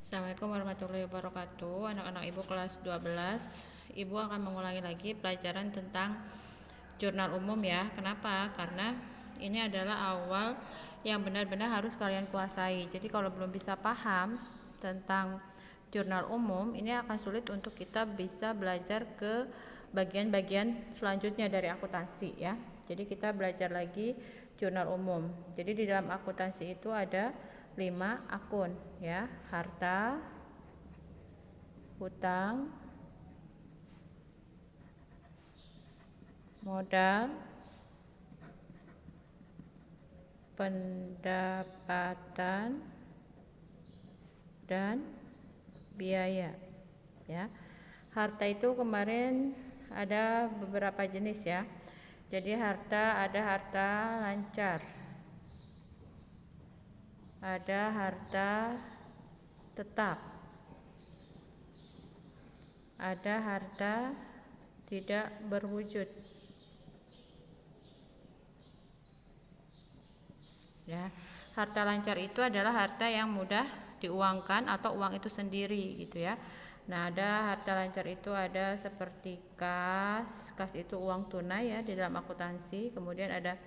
Assalamualaikum warahmatullahi wabarakatuh. Anak-anak Ibu kelas 12, Ibu akan mengulangi lagi pelajaran tentang jurnal umum ya. Kenapa? Karena ini adalah awal yang benar-benar harus kalian kuasai. Jadi kalau belum bisa paham tentang jurnal umum, ini akan sulit untuk kita bisa belajar ke bagian-bagian selanjutnya dari akuntansi ya. Jadi kita belajar lagi jurnal umum. Jadi di dalam akuntansi itu ada 5 akun ya, harta, hutang, modal, pendapatan, dan biaya ya. Harta itu kemarin ada beberapa jenis ya. Jadi ada harta lancar, ada harta tetap, ada harta tidak berwujud ya. Harta lancar itu adalah harta yang mudah diuangkan atau uang itu sendiri gitu ya. Nah, ada harta lancar itu ada seperti kas itu uang tunai ya di dalam akuntansi. Kemudian ada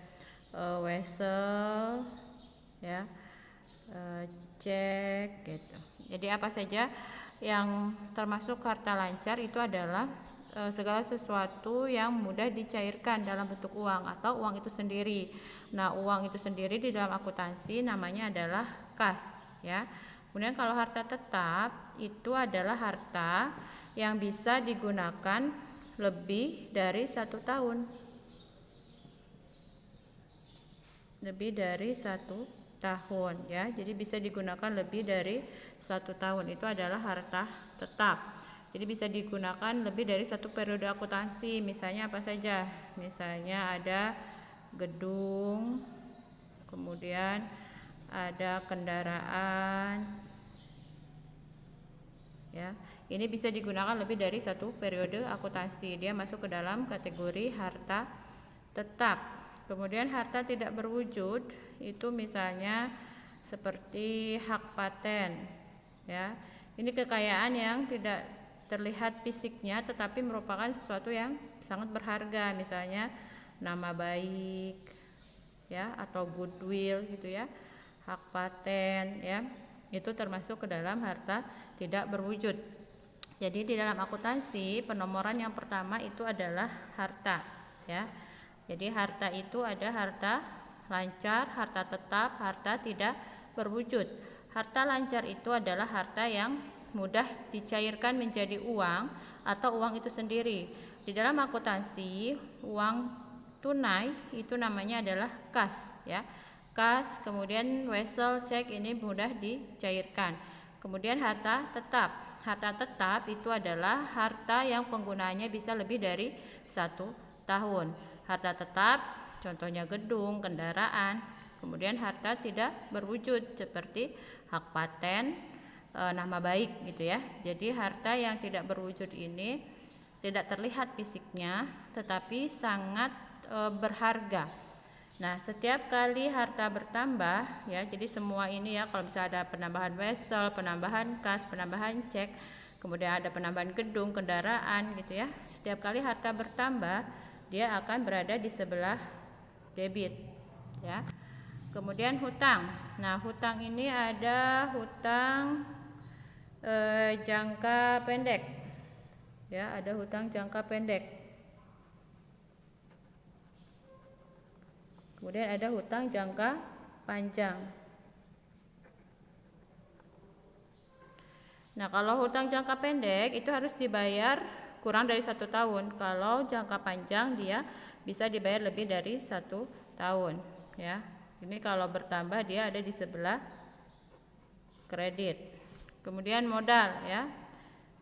wesel ya, cek gitu. Jadi apa saja yang termasuk harta lancar itu adalah segala sesuatu yang mudah dicairkan dalam bentuk uang atau uang itu sendiri. Nah, uang itu sendiri di dalam akuntansi namanya adalah kas ya. Kemudian kalau harta tetap itu adalah harta yang bisa digunakan lebih dari 1 tahun. Lebih dari 1 tahun ya. Jadi bisa digunakan lebih dari 1 tahun. Itu adalah harta tetap. Jadi bisa digunakan lebih dari 1 periode akuntansi. Misalnya apa saja? Misalnya ada gedung, kemudian ada kendaraan ya. Ini bisa digunakan lebih dari 1 periode akuntansi. Dia masuk ke dalam kategori harta tetap. Kemudian harta tidak berwujud itu misalnya seperti hak paten ya. Ini kekayaan yang tidak terlihat fisiknya tetapi merupakan sesuatu yang sangat berharga, misalnya nama baik ya atau goodwill gitu ya. Hak paten ya. Itu termasuk ke dalam harta tidak berwujud. Jadi di dalam akuntansi penomoran yang pertama itu adalah harta ya. Jadi harta itu ada harta lancar, harta tetap, harta tidak berwujud. Harta lancar itu adalah harta yang mudah dicairkan menjadi uang atau uang itu sendiri. Di dalam akuntansi, uang tunai itu namanya adalah kas ya. Kas, kemudian wesel, cek ini mudah dicairkan. Kemudian harta tetap. Harta tetap itu adalah harta yang penggunaannya bisa lebih dari 1 tahun. Harta tetap contohnya gedung, kendaraan. Kemudian harta tidak berwujud seperti hak paten, nama baik gitu ya. Jadi harta yang tidak berwujud ini tidak terlihat fisiknya tetapi sangat berharga. Nah, setiap kali harta bertambah ya, jadi semua ini ya, kalau misalnya ada penambahan wesel, penambahan kas, penambahan cek, kemudian ada penambahan gedung, kendaraan gitu ya. Setiap kali harta bertambah, dia akan berada di sebelah debit ya. Kemudian hutang. Nah, hutang ini ada hutang jangka pendek ya, ada hutang jangka pendek. Kemudian ada hutang jangka panjang. Nah, kalau hutang jangka pendek itu harus dibayar kurang dari 1 tahun. Kalau jangka panjang dia bisa dibayar lebih dari 1 tahun ya. Ini kalau bertambah dia ada di sebelah kredit. Kemudian modal ya.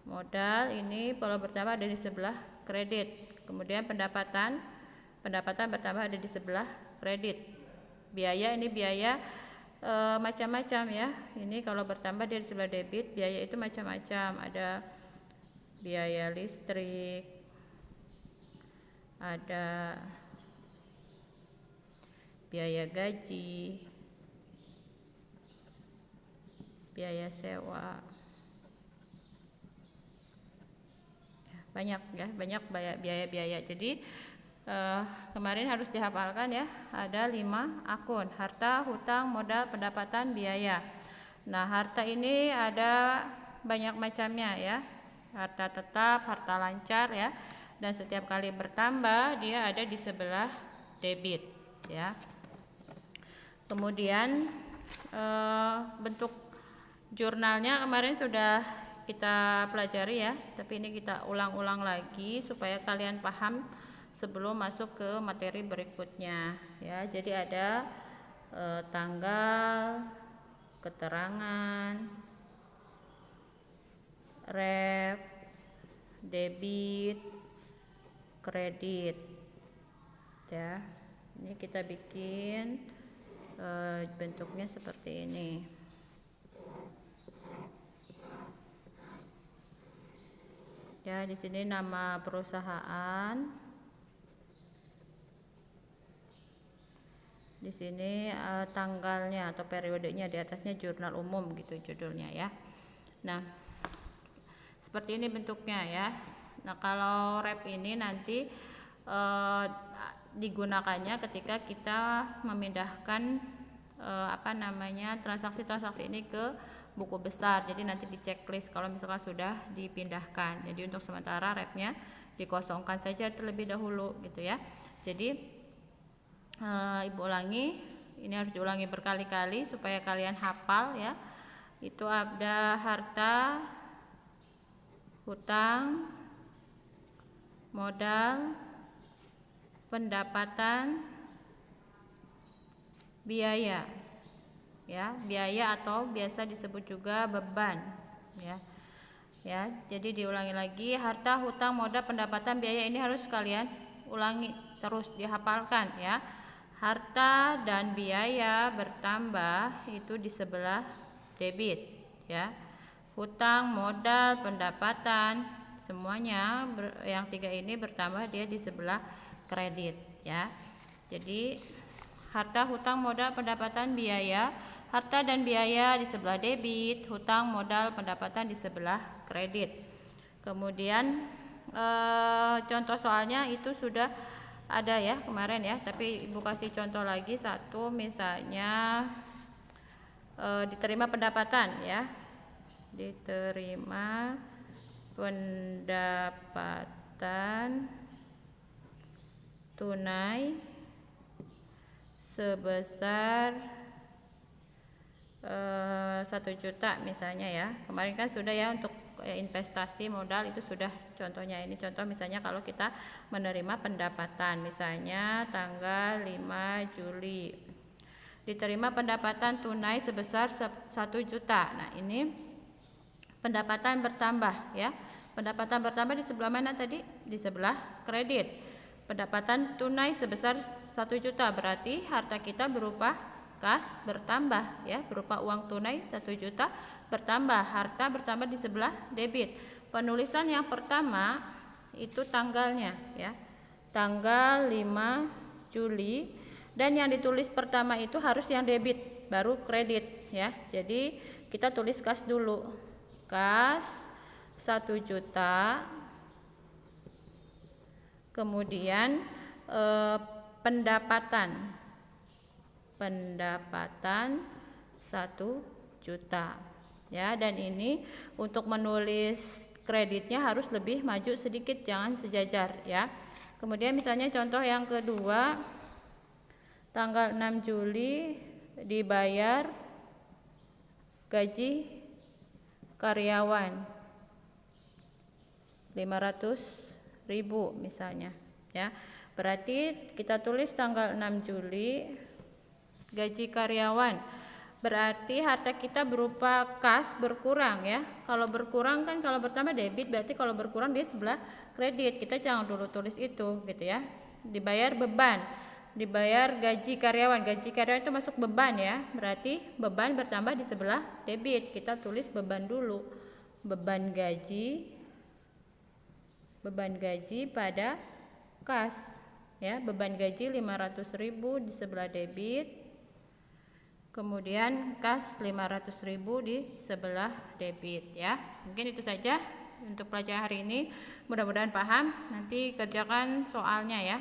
Modal ini kalau bertambah ada di sebelah kredit. Kemudian pendapatan bertambah ada di sebelah kredit. Biaya ini biaya macam-macam ya. Ini kalau bertambah dari sebelah debit, biaya itu macam-macam. Ada biaya listrik, ada biaya gaji, biaya sewa, banyak ya, banyak biaya-biaya. Jadi kemarin harus dihafalkan ya, ada 5 akun: harta, hutang, modal, pendapatan, biaya. Nah, harta ini ada banyak macamnya ya, harta tetap, harta lancar ya, dan setiap kali bertambah dia ada di sebelah debit ya. Kemudian bentuk jurnalnya kemarin sudah kita pelajari ya, tapi ini kita ulang-ulang lagi supaya kalian paham sebelum masuk ke materi berikutnya ya. Jadi ada tanggal, keterangan, ref, debit, kredit ya. Ini kita bikin bentuknya seperti ini. Ya, di sini nama perusahaan. Di sini tanggalnya atau periodenya, di atasnya jurnal umum gitu judulnya ya. Nah, seperti ini bentuknya ya. Nah, kalau rep ini nanti digunakannya ketika kita memindahkan transaksi-transaksi ini ke buku besar. Jadi nanti di checklist kalau misalkan sudah dipindahkan. Jadi untuk sementara repnya dikosongkan saja terlebih dahulu gitu ya. Jadi Ibu ulangi, ini harus diulangi berkali-kali supaya kalian hafal ya. Itu ada harta, hutang, modal, pendapatan, biaya ya. Biaya atau biasa disebut juga beban ya. Ya, jadi diulangi lagi, harta, hutang, modal, pendapatan, biaya, ini harus kalian ulangi terus, dihafalkan ya. Harta dan biaya bertambah itu di sebelah debit ya. Hutang, modal, pendapatan, semuanya yang 3 ini bertambah dia di sebelah kredit ya. Jadi harta, hutang, modal, pendapatan, biaya, harta dan biaya di sebelah debit, hutang, modal, pendapatan di sebelah kredit. Kemudian contoh soalnya itu sudah ada ya kemarin ya, tapi Ibu kasih contoh lagi satu, misalnya diterima pendapatan ya, diterima pendapatan tunai sebesar 1 juta misalnya ya. Kemarin kan sudah ya untuk investasi modal itu sudah contohnya. Ini contoh misalnya kalau kita menerima pendapatan, misalnya tanggal 5 Juli diterima pendapatan tunai sebesar 1 juta. Nah, ini pendapatan bertambah ya. Pendapatan bertambah di sebelah mana tadi? Di sebelah kredit. Pendapatan tunai sebesar 1 juta berarti harta kita berupa kas bertambah ya, berupa uang tunai 1 juta bertambah, harta bertambah di sebelah debit. Penulisan yang pertama itu tanggalnya ya, tanggal 5 Juli, dan yang ditulis pertama itu harus yang debit baru kredit ya. Jadi kita tulis kas dulu, kas 1 juta, kemudian pendapatan 1 juta ya. Dan ini untuk menulis kreditnya harus lebih maju sedikit, jangan sejajar ya. Kemudian misalnya contoh yang kedua, tanggal 6 Juli dibayar gaji karyawan 500.000 misalnya ya. Berarti kita tulis tanggal 6 Juli gaji karyawan, berarti harta kita berupa kas berkurang ya. Kalau berkurang kan, kalau bertambah debit, berarti kalau berkurang dia sebelah kredit. Kita jangan dulu tulis itu gitu ya. Dibayar beban, dibayar gaji karyawan, gaji karyawan itu masuk beban ya, berarti beban bertambah di sebelah debit. Kita tulis beban dulu, beban gaji pada kas ya. Beban gaji 500.000 di sebelah debit, kemudian kas 500.000 di sebelah debit ya. Mungkin itu saja untuk pelajaran hari ini. Mudah-mudahan paham. Nanti kerjakan soalnya ya.